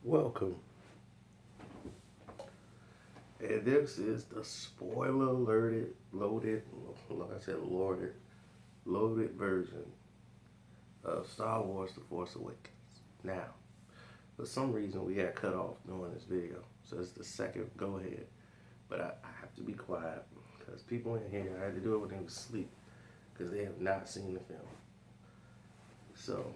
Welcome. And this is the spoiler alerted, loaded, like I said, loaded version of Star Wars The Force Awakens. Now, for some reason, we got cut off during this video. So it's the second go ahead. But I have to be quiet because people in here, I had to do it when they were asleep because they have not seen the film. So,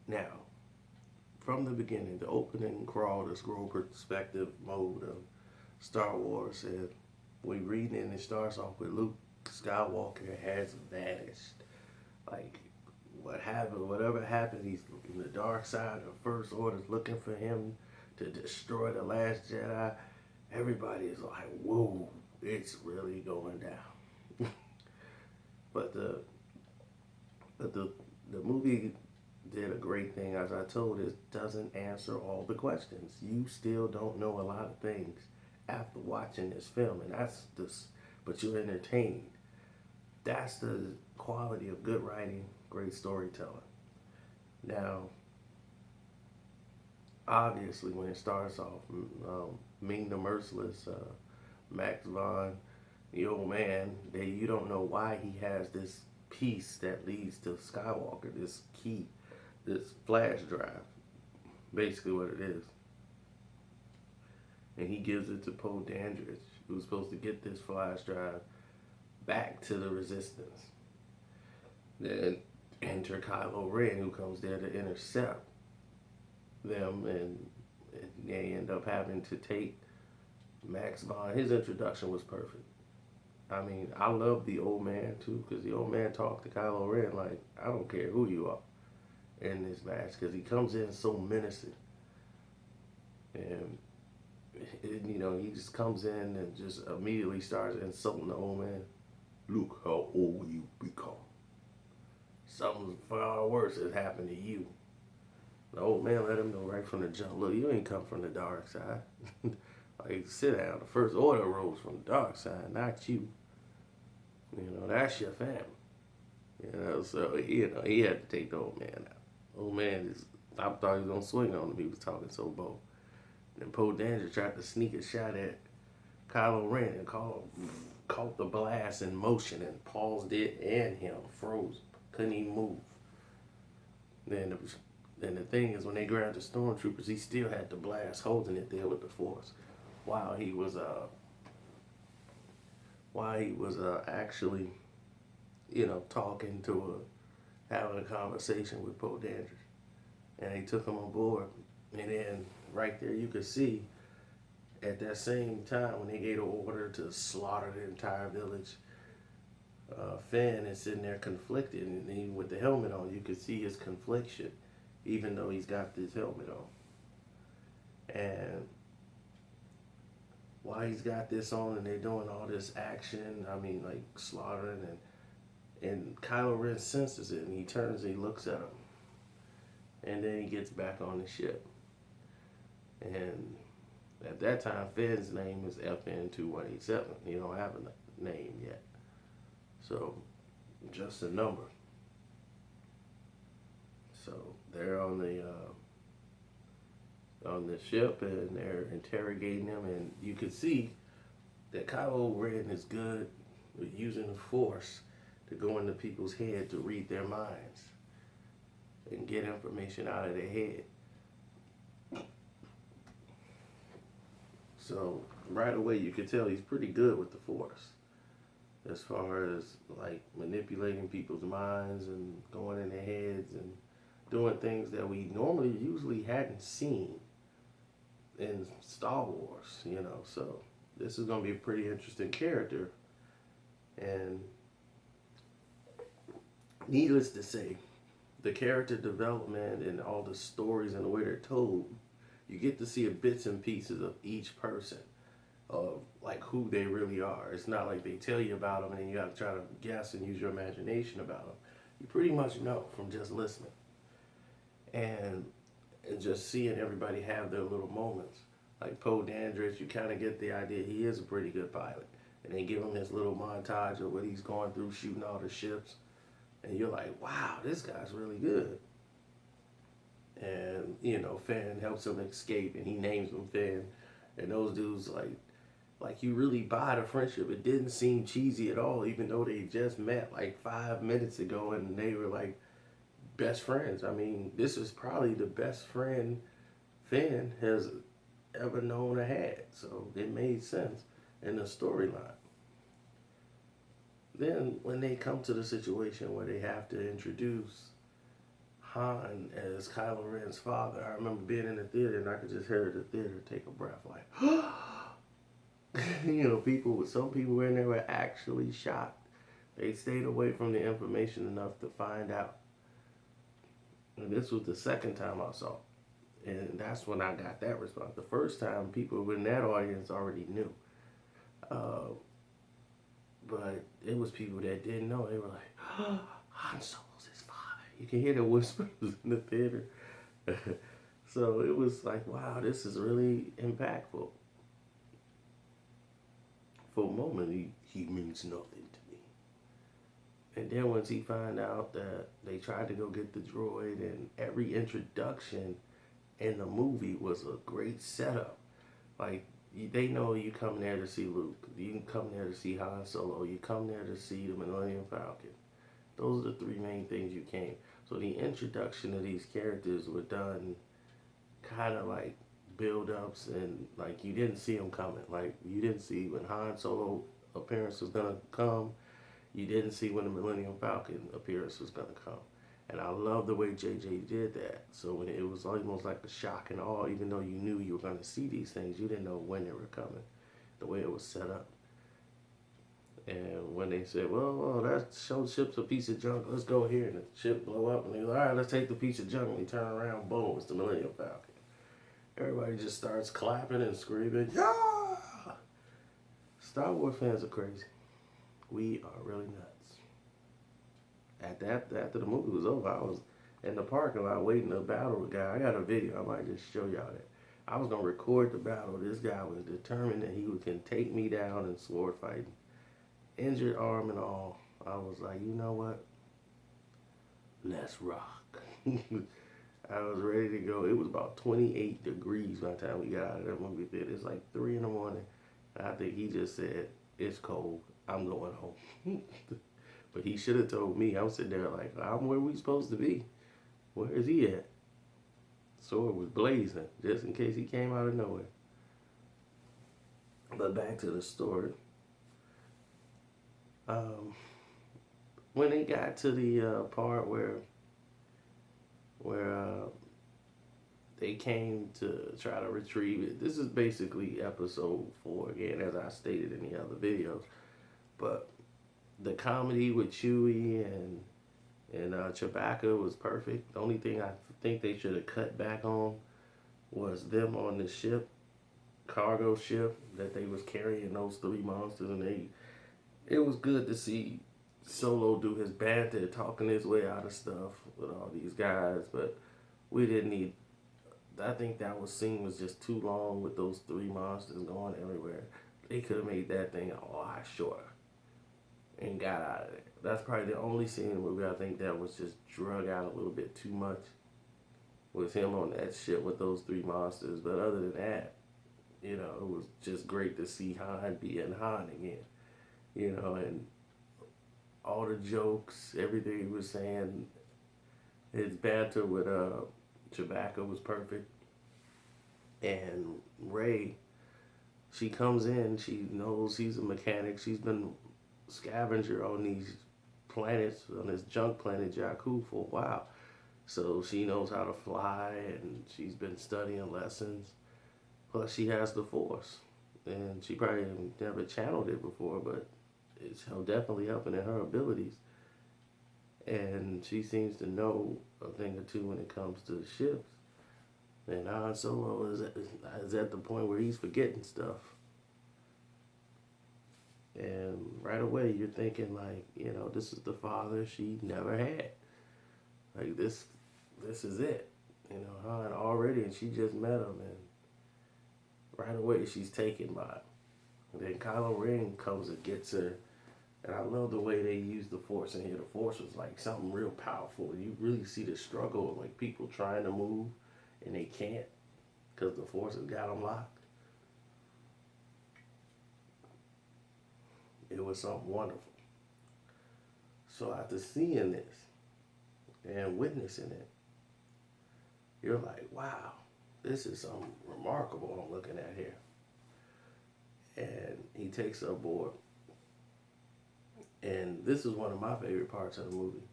now, from the beginning, the opening crawl, the scroll perspective mode of Star Wars said, we read and it starts off with Luke Skywalker has vanished. Like, what happened, whatever happened, he's in the dark side. The First Order's looking for him to destroy the last Jedi. Everybody is like, whoa, it's really going down. but the movie did a great thing. As I told, it doesn't answer all the questions. You still don't know a lot of things after watching this film, and that's this. But you're entertained. That's the quality of good writing, great storytelling. Now, obviously, when it starts off, Ming the Merciless, Max Von, the old man, you don't know why he has this piece that leads to Skywalker, this key, this flash drive, basically what it is. And he gives it to Poe Dameron, who's supposed to get this flash drive back to the Resistance. Then enter Kylo Ren, who comes there to intercept them, and they end up having to take Max Von. His introduction was perfect. I mean, I love the old man too, because the old man talked to Kylo Ren like, I don't care who you are in this match, because he comes in so menacing. And, he just comes in and just immediately starts insulting the old man. Look how old you become. Something far worse has happened to you. The old man let him know right from the jump, look, you ain't come from the dark side. Like, sit down. The First Order rose from the dark side, not you. That's your family. So, he had to take the old man out. Old man I thought he was going to swing on him. He was talking so bold. Then Poe Dameron tried to sneak a shot at Kylo Ren and caught the blast in motion and paused it and him, froze, couldn't even move. Then the thing is, when they grabbed the stormtroopers, he still had the blast holding it there with the Force, while he was actually, talking to having a conversation with Poe Dameron, and they took him on board. And then right there, you could see at that same time when they gave the order to slaughter the entire village, Finn is sitting there conflicted, and with the helmet on, you could see his confliction, even though he's got this helmet on. And while he's got this on and they're doing all this action, like slaughtering, and Kylo Ren senses it, and he turns and he looks at him. And then he gets back on the ship. And at that time, Finn's name is FN2187. He don't have a name yet. So, just a number. So, they're on the ship, and they're interrogating him, and you can see that Kylo Ren is good with using the Force to go into people's head to read their minds and get information out of their head. So right away you could tell he's pretty good with the Force, as far as like manipulating people's minds and going in their heads and doing things that we normally usually hadn't seen in Star Wars, So this is going to be a pretty interesting character. And needless to say, the character development and all the stories and the way they're told, you get to see bits and pieces of each person, of like who they really are. It's not like they tell you about them and you have to try to guess and use your imagination about them. You pretty much know from just listening. And just seeing everybody have their little moments. Like Poe Dameron, you kind of get the idea he is a pretty good pilot. And they give him this little montage of what he's going through, shooting all the ships. And you're like, wow, this guy's really good. And, Finn helps him escape, and he names him Finn. And those dudes, like you really buy the friendship. It didn't seem cheesy at all, even though they just met like 5 minutes ago and they were like best friends. I mean, this is probably the best friend Finn has ever known or had. So it made sense in the storyline. Then when they come to the situation where they have to introduce Han as Kylo Ren's father, I remember being in the theater and I could just hear the theater take a breath like, some people in there were actually shocked. They stayed away from the information enough to find out. And this was the second time I saw it. And that's when I got that response. The first time, people in that audience already knew. But it was people that didn't know. They were like, Han Solo's his father. You can hear the whispers in the theater. So it was like, wow, this is really impactful. For a moment, he means nothing to me. And then once he found out that they tried to go get the droid, and every introduction in the movie was a great setup. Like, they know you come there to see Luke. You come there to see Han Solo. You come there to see the Millennium Falcon. Those are the three main things you came. So the introduction of these characters were done kind of like build-ups, and like you didn't see them coming. Like you didn't see when Han Solo appearance was gonna come. You didn't see when the Millennium Falcon appearance was gonna come. And I love the way JJ did that. So when it was almost like a shock and awe, even though you knew you were going to see these things, you didn't know when they were coming, the way it was set up. And when they said, well, that ship's a piece of junk, let's go here, and the ship blow up, and they go, all right, let's take the piece of junk, and they turn around, boom, it's the Millennium Falcon. Everybody just starts clapping and screaming, yeah! Star Wars fans are crazy. We are really nuts. After the movie was over, I was in the parking lot waiting to battle the guy. I got a video. I might just show y'all that. I was going to record the battle. This guy was determined that he can take me down in sword fighting. Injured arm and all. I was like, you know what? Let's rock. I was ready to go. It was about 28 degrees by the time we got out of that movie theater. It's like 3 in the morning. And I think he just said, it's cold. I'm going home. But he should have told me. I'm sitting there like, I'm where we supposed to be. Where is he at? Sword was blazing, just in case he came out of nowhere. But back to the story. When they got to the part where they came to try to retrieve it, this is basically episode 4 again, as I stated in the other videos. But the comedy with Chewie and Chewbacca was perfect. The only thing I think they should have cut back on was them on the ship, cargo ship that they was carrying those 3 monsters, and it was good to see Solo do his banter, talking his way out of stuff with all these guys, but we didn't need. I think that scene was just too long with those 3 monsters going everywhere. They could have made that thing a lot shorter and got out of it. That's probably the only scene in the movie I think that was just drug out a little bit too much. Was him on that shit with those 3 monsters. But other than that, it was just great to see Han being Han again. And all the jokes, everything he was saying, his banter with Chewbacca was perfect. And Rey, she comes in, she knows he's a mechanic. She's been scavenger on these planets, on this junk planet Jakku for a while. So she knows how to fly, and she's been studying lessons. Plus she has the Force. And she probably never channeled it before, but it's definitely helping in her abilities. And she seems to know a thing or two when it comes to ships. And Han Solo is at the point where he's forgetting stuff. And right away you're thinking like, this is the father she never had. Like this is it. Han already, and she just met him, and right away she's taken by it. And then Kylo Ren comes and gets her And I love the way they used the Force in here. The Force was like something real powerful. You really see the struggle of like people trying to move and they can't because the Force has got them locked. It was something wonderful. So after seeing this and witnessing it, you're like, wow, this is something remarkable I'm looking at here. And he takes her aboard. And this is one of my favorite parts of the movie.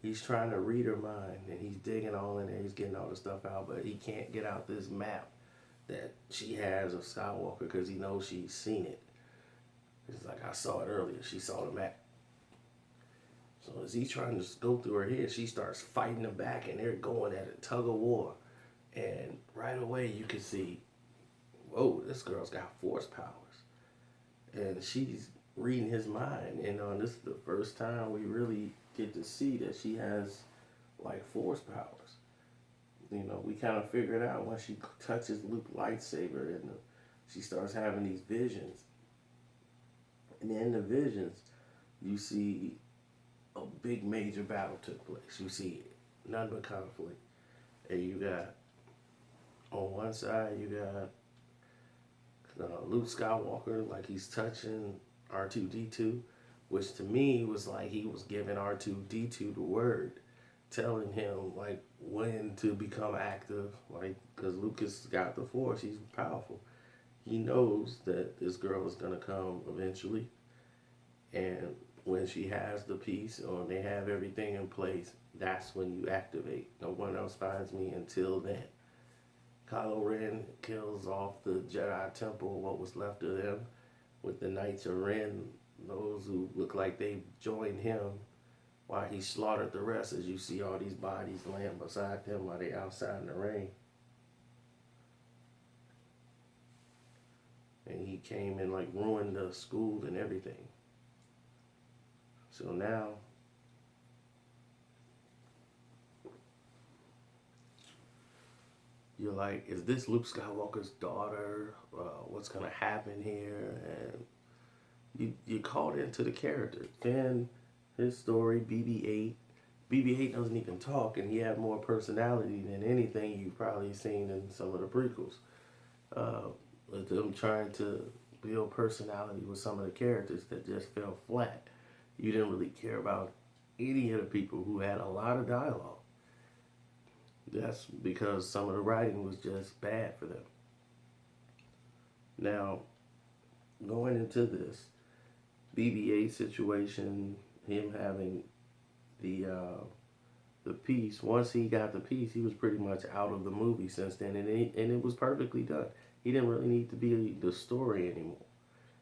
He's trying to read her mind and he's digging all in there. He's getting all the stuff out, but he can't get out this map that she has of Skywalker because he knows she's seen it. It's like, I saw it earlier. She saw the map. So as he's trying to go through her head, she starts fighting him back and they're going at a tug of war. And right away you can see, whoa, this girl's got Force powers. And she's reading his mind. And this is the first time we really get to see that she has like Force powers. We kind of figure it out when she touches Luke's lightsaber and she starts having these visions. And in the visions, you see a big major battle took place. You see none but conflict. And you got, on one side, you got Luke Skywalker, like he's touching R2-D2, which to me was like he was giving R2-D2 the word, telling him like when to become active, like because Lucas got the Force, he's powerful. He knows that this girl is gonna come eventually, and when she has the piece or they have everything in place, that's when you activate. No one else finds me until then. Kylo Ren kills off the Jedi Temple, what was left of them, with the Knights of Ren, those who look like they joined him, while he slaughtered the rest, as you see all these bodies laying beside them while they outside in the rain. And he came and like ruined the school and everything. So now, you're like, is this Luke Skywalker's daughter? What's gonna happen here? And you caught into the character. Then his story, BB-8. BB-8 doesn't even talk, and he had more personality than anything you've probably seen in some of the prequels. With them trying to build personality with some of the characters that just fell flat. You didn't really care about any of the people who had a lot of dialogue. That's because some of the writing was just bad for them. Now, going into this BB-8 situation, him having the piece, once he got the piece, he was pretty much out of the movie since then, and it was perfectly done. He didn't really need to be the story anymore.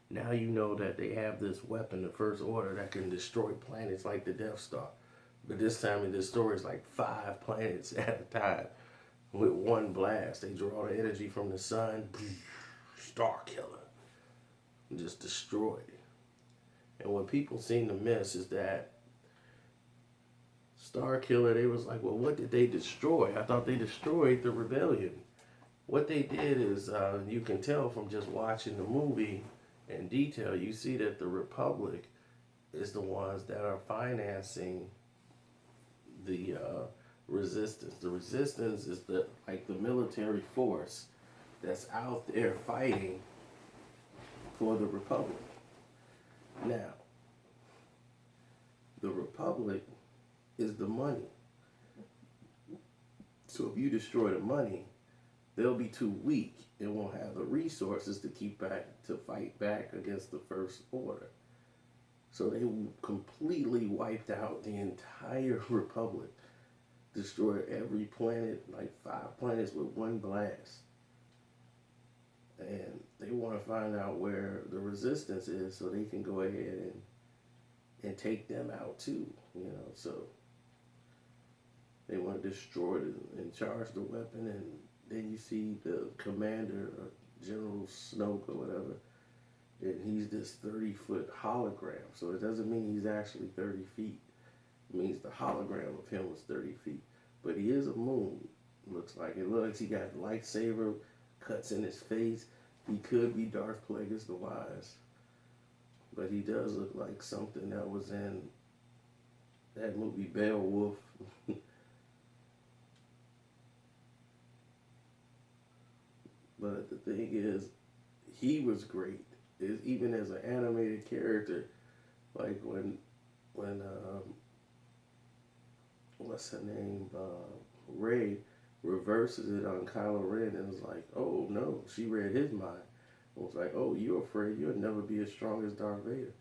Now you know that they have this weapon, the First Order, that can destroy planets like the Death Star. But this time in this story, it's like 5 planets at a time with one blast. They draw the energy from the sun, star killer, and just destroy it. And what people seem to miss is that Star Killer, they was like, well, what did they destroy? I thought they destroyed the rebellion. What they did is, you can tell from just watching the movie in detail, you see that the Republic is the ones that are financing the resistance. The resistance is the military force that's out there fighting for the Republic. Now, the Republic is the money. So if you destroy the money, they'll be too weak and won't have the resources to fight back against the First Order. So they completely wiped out the entire Republic, destroyed every planet, like 5 planets with one blast. And they want to find out where the resistance is so they can go ahead and take them out too, so they want to destroy it and charge the weapon. And then you see the commander, General Snoke or whatever, and he's this 30-foot hologram. So it doesn't mean he's actually 30 feet. It means the hologram of him was 30 feet. But he is a moon, looks like. It looks like he got a lightsaber, cuts in his face. He could be Darth Plagueis the Wise. But he does look like something that was in that movie Beowulf. But the thing is, he was great. Even as an animated character, like when what's her name, Ray reverses it on Kylo Ren and was like, oh no, she read his mind. It was like, oh, you're afraid you'll never be as strong as Darth Vader.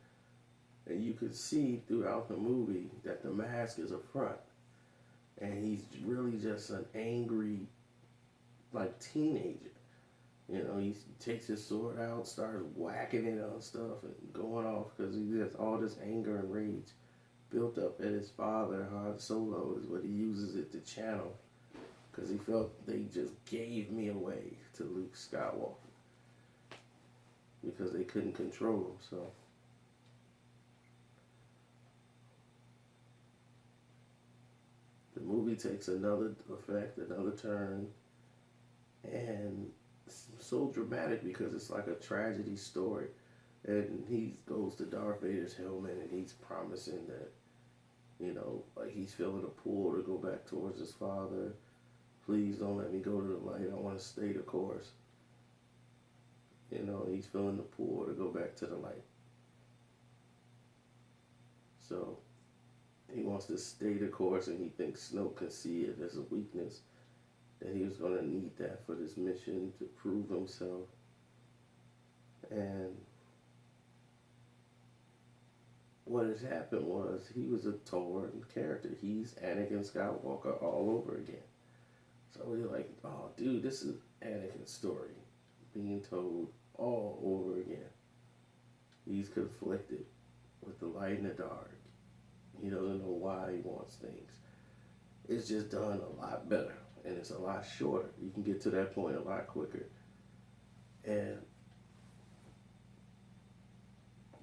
And you could see throughout the movie that the mask is a front. And he's really just an angry, like, teenager. You know, he takes his sword out, starts whacking it on stuff and going off because he has all this anger and rage built up at his father. Han Solo is what he uses it to channel because he felt they just gave me away to Luke Skywalker because they couldn't control him. So the movie takes another effect, another turn, and it's so dramatic because it's like a tragedy story. And he goes to Darth Vader's helmet and he's promising that, you know, like he's feeling a pull to go back towards his father. Please don't let me go to the light. I want to stay the course. You know, he's feeling the pull to go back to the light. So he wants to stay the course and he thinks Snoke can see it as a weakness. That he was going to need that for this mission to prove himself. And what has happened was he was a torn character. He's Anakin Skywalker all over again. So we're like, oh, dude, this is Anakin's story being told all over again. He's conflicted with the light and the dark. He doesn't know why he wants things. It's just done a lot better, and it's a lot shorter. You can get to that point a lot quicker. And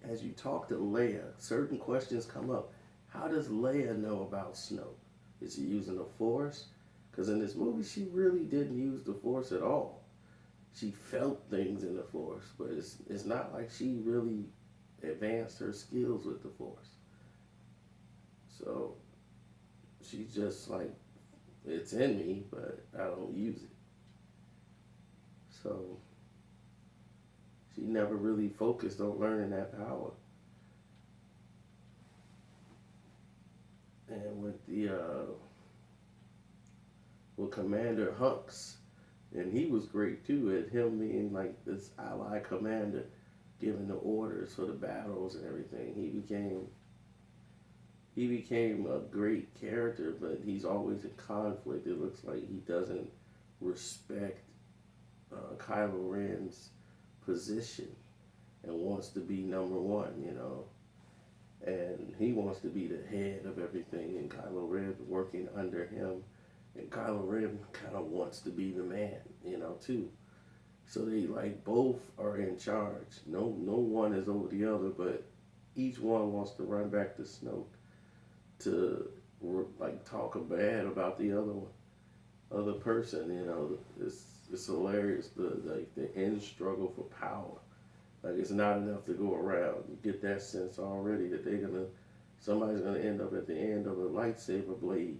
as you talk to Leia, certain questions come up. How does Leia know about Snoke? Is he using the Force? Because in this movie, she really didn't use the Force at all. She felt things in the Force, but it's not like she really advanced her skills with the Force. So she's just like, it's in me, but I don't use it. So she never really focused on learning that power. And with Commander Hux, and he was great too at him being like this ally commander, giving the orders for the battles and everything. He became a great character, but he's always in conflict. It looks like he doesn't respect Kylo Ren's position and wants to be number one, you know. And he wants to be the head of everything, and Kylo Ren working under him. And Kylo Ren kind of wants to be the man, you know, too. So they like both are in charge. No one is over the other, but each one wants to run back to Snoke to like talk bad about the other person. You know, it's hilarious. The end struggle for power. Like it's not enough to go around. You get that sense already that somebody's gonna end up at the end of a lightsaber blade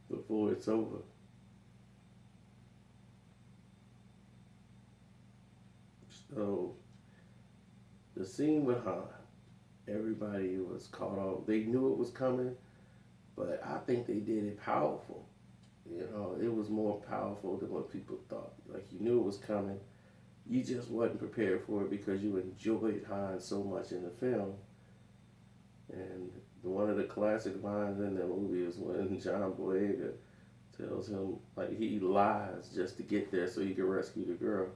before it's over. So the scene with Han, everybody was caught off. They knew it was coming, but I think they did it powerful. You know, it was more powerful than what people thought. Like you knew it was coming. You just wasn't prepared for it because you enjoyed Han so much in the film. And one of the classic lines in the movie is when John Boyega tells him, like, he lies just to get there so he can rescue the girl.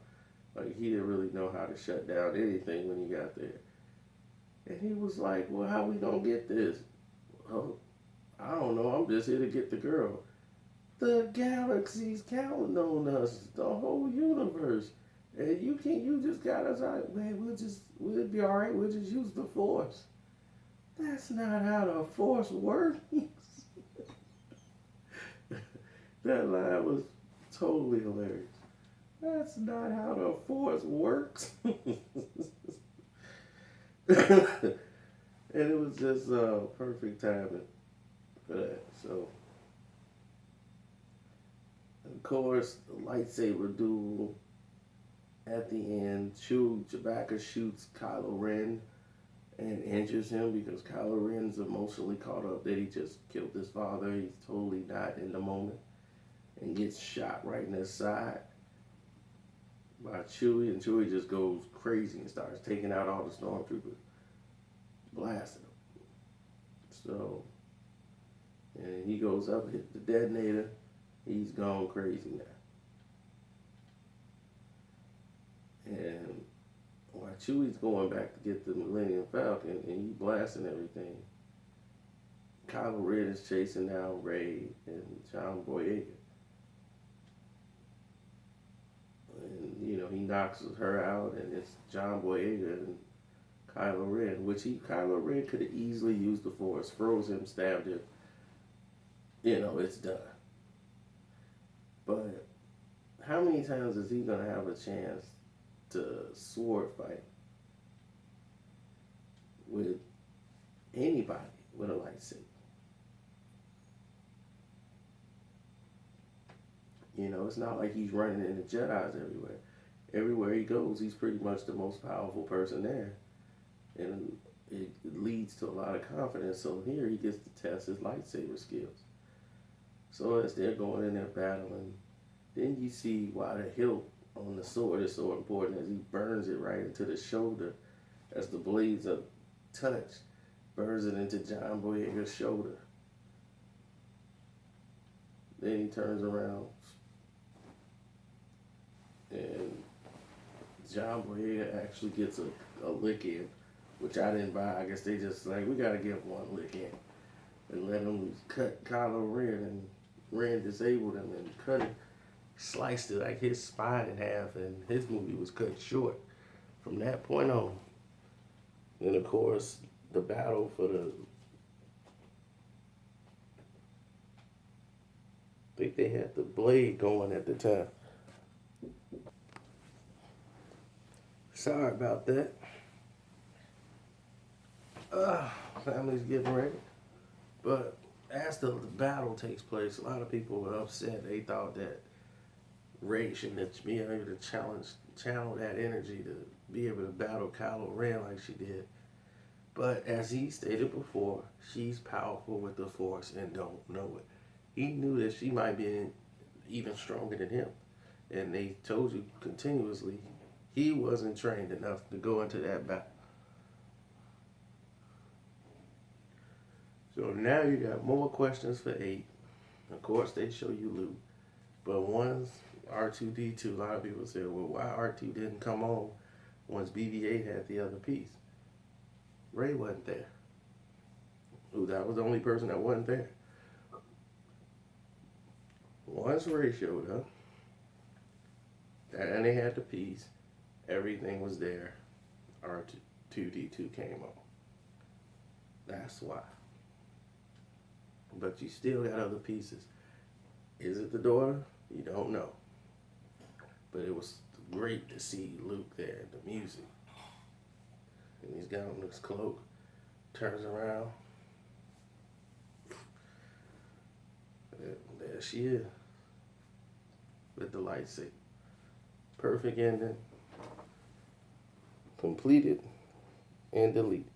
Like, he didn't really know how to shut down anything when he got there. And he was like, well, how we gonna get this? Oh, I don't know, I'm just here to get the girl. The galaxy's counting on us, the whole universe. And you just got us out, man, we'll be alright, we'll just use the Force. That's not how the Force works. That line was totally hilarious. That's not how the force works. And it was just perfect timing for that. So, of course, the lightsaber duel at the end. Chewbacca shoots Kylo Ren and injures him because Kylo Ren's emotionally caught up that he just killed his father. He's totally not in the moment and gets shot right in his side by Chewie, and Chewie just goes crazy and starts taking out all the stormtroopers, blasting them. So, and he goes up, hit the detonator. He's gone crazy now. And while Chewie's going back to get the Millennium Falcon and he blasting everything, Kylo Ren is chasing down Rey and John Boyega. And, you know, he knocks her out, and it's John Boyega and Kylo Ren, which Kylo Ren could have easily used the Force, froze him, stabbed him. You know, it's done. But how many times is he going to have a chance to sword fight with anybody with a lightsaber? You know, it's not like he's running into Jedis everywhere. Everywhere he goes, he's pretty much the most powerful person there. And it leads to a lot of confidence. So here he gets to test his lightsaber skills. So as they're going in there battling, then you see why the hilt on the sword is so important, as he burns it right into the shoulder as the blades are touched, burns it into John Boyega's shoulder. Then he turns around and John Boyega actually gets a lick in, which I didn't buy. I guess they just like, we gotta give one lick in and let him cut Kylo Ren, and Ren disabled him and cut it, sliced it like his spine in half, and his movie was cut short from that point on. And of course, the battle for the, I think they had the blade going at the time. Sorry about that. Family's getting ready. But as the battle takes place, a lot of people were upset. They thought that Rey shouldn't be able to channel that energy to be able to battle Kylo Ren like she did. But as he stated before, she's powerful with the Force and don't know it. He knew that she might be even stronger than him. And they told you continuously he wasn't trained enough to go into that battle. So now you got more questions for 8. Of course, they show you Luke. But once R2-D2, a lot of people say, well, why R2 didn't come on once BB-8 had the other piece? Rey wasn't there. Ooh, that was the only person that wasn't there. Once Rey showed up, and they had the piece, everything was there. R2-D2 came on. That's why. But you still got other pieces. Is it the daughter? You don't know. But it was great to see Luke there, the music. And he's got on this cloak, turns around. There she is. With the lightsaber. Perfect ending. Completed and deleted.